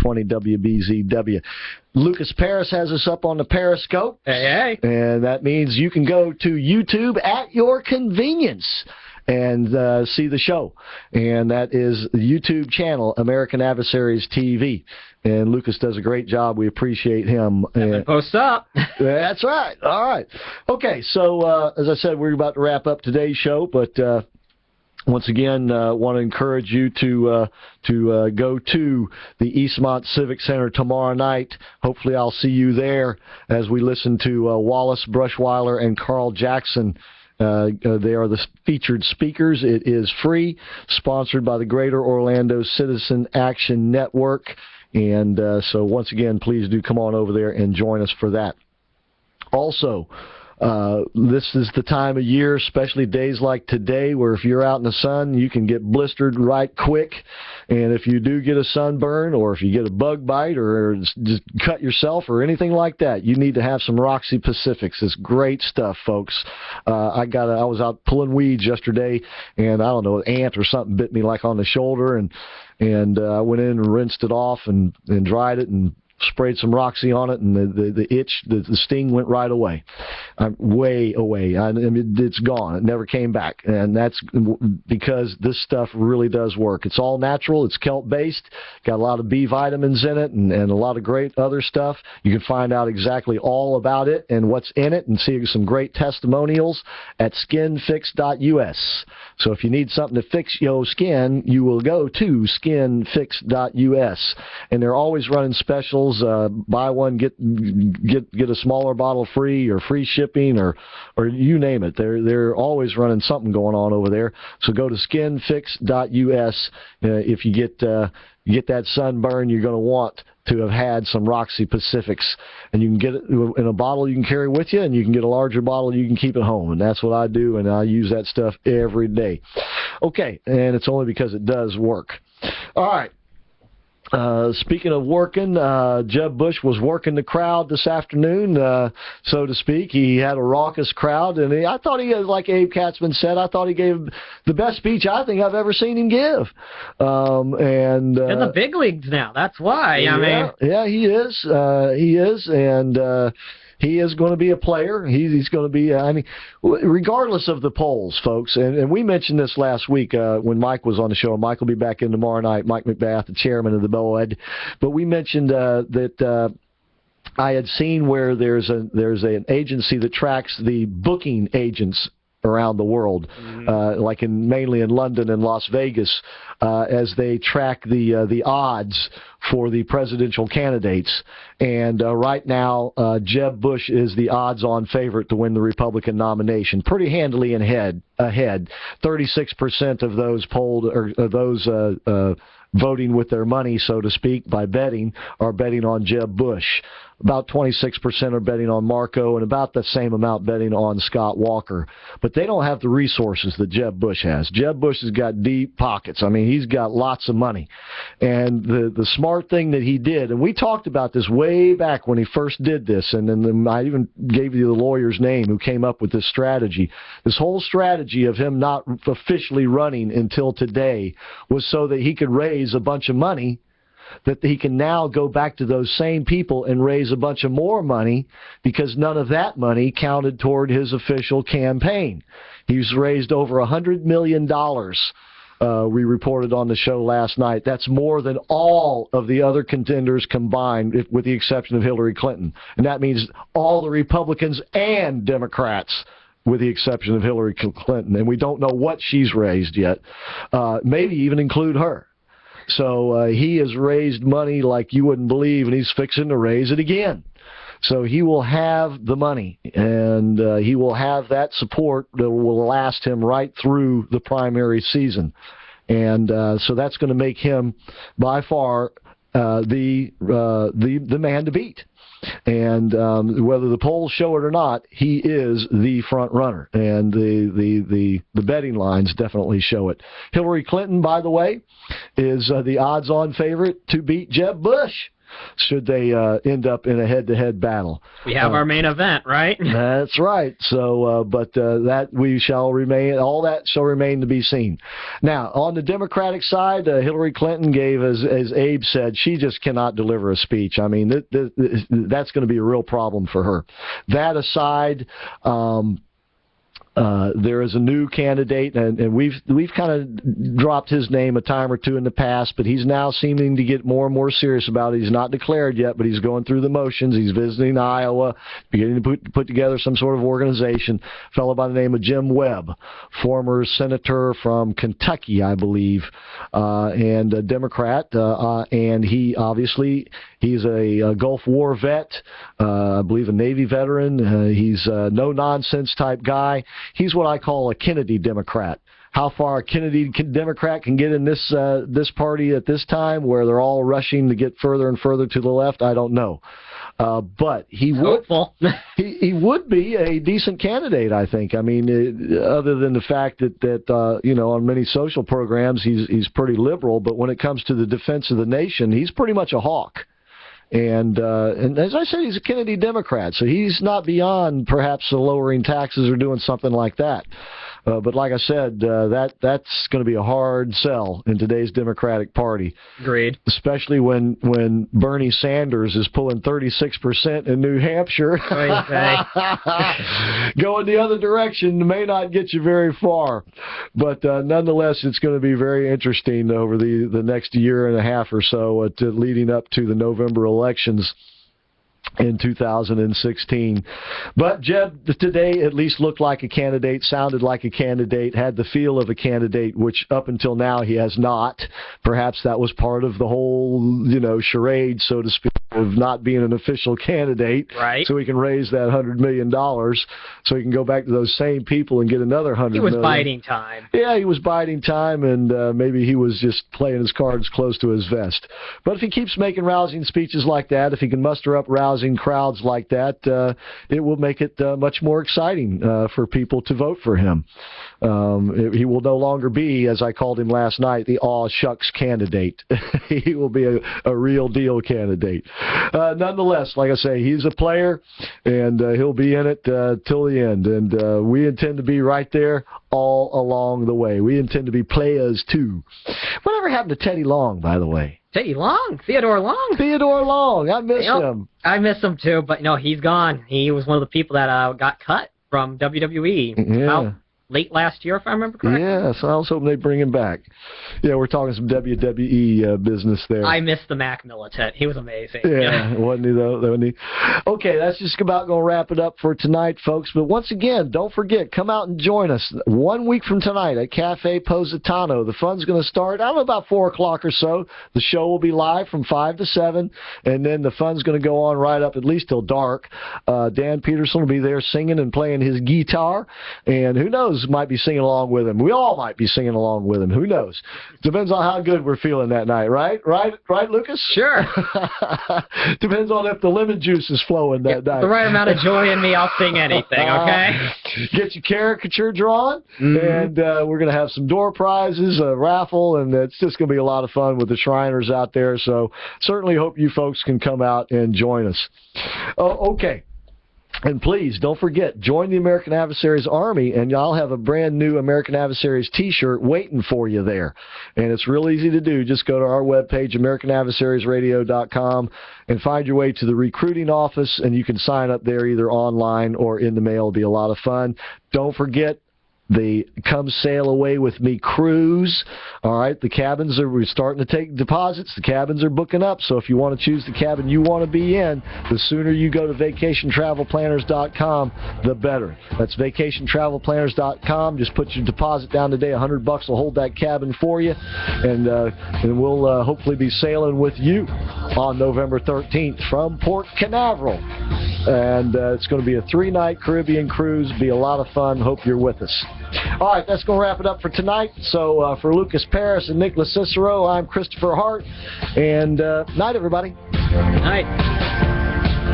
20 WBZW. Lucas Paris has us up on the Periscope. Hey, hey. And that means you can go to YouTube at your convenience and see the show. And that is the YouTube channel, American Adversaries TV. And Lucas does a great job. We appreciate him. Post up. That's right. All right. Okay, so as I said, we're about to wrap up today's show, but once again, want to encourage you to go to the Eastmont Civic Center tomorrow night. Hopefully I'll see you there as we listen to Wallace Brushweiler and Carl Jackson. They are the featured speakers. It is free, sponsored by the Greater Orlando Citizen Action Network. And so once again, please do come on over there and join us for that. Also, this is the time of year, especially days like today, where if you're out in the sun, you can get blistered right quick. And if you do get a sunburn, or if you get a bug bite, or just cut yourself, or anything like that, you need to have some Roxy Pacifics. It's great stuff, folks. I was out pulling weeds yesterday, and I don't know, an ant or something bit me like on the shoulder, and I went in and rinsed it off and dried it and sprayed some Roxy on it, and the itch, the sting went right away. Way away. I mean, it's gone. It never came back. And that's because this stuff really does work. It's all natural. It's kelp-based. Got a lot of B vitamins in it and a lot of great other stuff. You can find out exactly all about it and what's in it and see some great testimonials at skinfix.us. So if you need something to fix your skin, you will go to skinfix.us. And they're always running specials. Buy one, get a smaller bottle free, or free shipping, or you name it. They're always running something going on over there. So go to skinfix.us. If you get that sunburn, you're going to want to have had some Roxy Pacifics, and you can get it in a bottle you can carry with you, and you can get a larger bottle you can keep at home, and that's what I do, and I use that stuff every day. Okay, and it's only because it does work. All right. Speaking of working, Jeb Bush was working the crowd this afternoon, so to speak. He had a raucous crowd, and I thought he, like Abe Katzman said, I thought he gave the best speech I think I've ever seen him give. In the big leagues now, that's why. Yeah, he is. He is, and he is going to be a player. He's going to be, regardless of the polls, folks, and we mentioned this last week when Mike was on the show. Mike will be back in tomorrow night, Mike McBath, the chairman of the BOED. But we mentioned that I had seen where there's an agency that tracks the booking agents around the world, like mainly in London and Las Vegas, as they track the odds for the presidential candidates. And right now, Jeb Bush is the odds-on favorite to win the Republican nomination, pretty handily ahead. 36% of those polled, or those voting with their money, so to speak, by betting, are betting on Jeb Bush. About 26% are betting on Marco, and about the same amount betting on Scott Walker. But they don't have the resources that Jeb Bush has. Jeb Bush has got deep pockets. I mean, he's got lots of money. And the smart thing that he did, and we talked about this way back when he first did this, and then I even gave you the lawyer's name who came up with this strategy. This whole strategy of him not officially running until today was so that he could raise a bunch of money, that he can now go back to those same people and raise a bunch of more money, because none of that money counted toward his official campaign. He's raised over $100 million. We reported on the show last night. That's more than all of the other contenders combined, with the exception of Hillary Clinton. And that means all the Republicans and Democrats, with the exception of Hillary Clinton. And we don't know what she's raised yet. Maybe even include her. So he has raised money like you wouldn't believe, and he's fixing to raise it again. So he will have the money, and he will have that support that will last him right through the primary season. And so that's going to make him, by far, the man to beat. And whether the polls show it or not, he is the front runner, and the betting lines definitely show it. Hillary Clinton, by the way, is the odds-on favorite to beat Jeb Bush. should they end up in a head-to-head battle. We have our main event, right? That's right. So, but that we shall remain. All that shall remain to be seen. Now, on the Democratic side, Hillary Clinton gave, as Abe said, she just cannot deliver a speech. I mean, that's going to be a real problem for her. That aside. There is a new candidate, and we've kind of dropped his name a time or two in the past, but he's now seeming to get more and more serious about it. He's not declared yet, but he's going through the motions. He's visiting Iowa, beginning to put together some sort of organization. A fellow by the name of Jim Webb, former senator from Kentucky, I believe, and a Democrat, and he obviously he's a Gulf War vet, I believe a Navy veteran. He's a no-nonsense type guy. He's what I call a Kennedy Democrat. How far a Kennedy Democrat can get in this party at this time, where they're all rushing to get further and further to the left, I don't know. But he would he would be a decent candidate, I think. I mean, other than the fact that you know, on many social programs he's pretty liberal, but when it comes to the defense of the nation, he's pretty much a hawk. And as I said, he's a Kennedy Democrat, so he's not beyond perhaps lowering taxes or doing something like that. But like I said, that's going to be a hard sell in today's Democratic Party. Agreed. Especially when Bernie Sanders is pulling 36% in New Hampshire. Going the other direction may not get you very far. But nonetheless, it's going to be very interesting over the next year and a half or so leading up to the November elections in 2016. But Jeb today at least looked like a candidate, sounded like a candidate, had the feel of a candidate, which up until now he has not. Perhaps that was part of the whole, you know, charade, so to speak, of not being an official candidate. Right. So he can raise that $100 million so he can go back to those same people and get another $100 million. He was biding time. Yeah, he was biding time, and maybe he was just playing his cards close to his vest. But if he keeps making rousing speeches like that, if he can muster up rousing crowds like that, it will make it much more exciting for people to vote for him. He will no longer be, as I called him last night, the aw shucks candidate. He will be a real deal candidate. Nonetheless, like I say, he's a player, and he'll be in it till the end. And we intend to be right there all along the way. We intend to be players too. Whatever happened to Teddy Long, by the way? Teddy Long? Theodore Long? Theodore Long. I miss him. I miss him too, but no, he's gone. He was one of the people that got cut from WWE. Yeah. Late last year, if I remember correctly. Yeah, so I was hoping they'd bring him back. Yeah, we're talking some WWE business there. I miss the Mac Militant. He was amazing. Yeah, wasn't he, though? Wasn't he? Okay, that's just about going to wrap it up for tonight, folks. But once again, don't forget, come out and join us 1 week from tonight at Cafe Positano. The fun's going to start, I don't know, about 4 o'clock or so. The show will be live from 5 to 7, and then the fun's going to go on right up at least till dark. Dan Peterson will be there singing and playing his guitar, and who knows, might be singing along with him. We all might be singing along with him. Who knows? Depends on how good we're feeling that night, right? Right, Lucas? Sure. Depends on if the lemon juice is flowing that night. The right amount of joy in me, I'll sing anything, okay? Get your caricature drawn, and we're going to have some door prizes, a raffle, and it's just going to be a lot of fun with the Shriners out there. So certainly hope you folks can come out and join us. Okay. And please, don't forget, join the American Adversaries Army, and I'll have a brand new American Adversaries t-shirt waiting for you there. And it's real easy to do. Just go to our webpage, AmericanAdversariesRadio.com, and find your way to the recruiting office, and you can sign up there either online or in the mail. It'll be a lot of fun. Don't forget the Come Sail Away With Me cruise. All right, we're starting to take deposits. The cabins are booking up, so if you want to choose the cabin you want to be in, the sooner you go to vacationtravelplanners.com, the better. That's vacationtravelplanners.com. Just put your deposit down today. $100 will hold that cabin for you, and we'll hopefully be sailing with you on November 13th from Port Canaveral. And it's going to be a 3-night Caribbean cruise. Be a lot of fun. Hope you're with us. All right, that's going to wrap it up for tonight. So for Lucas Paris and Nicholas Cicero, I'm Christopher Hart. And night, everybody. Night.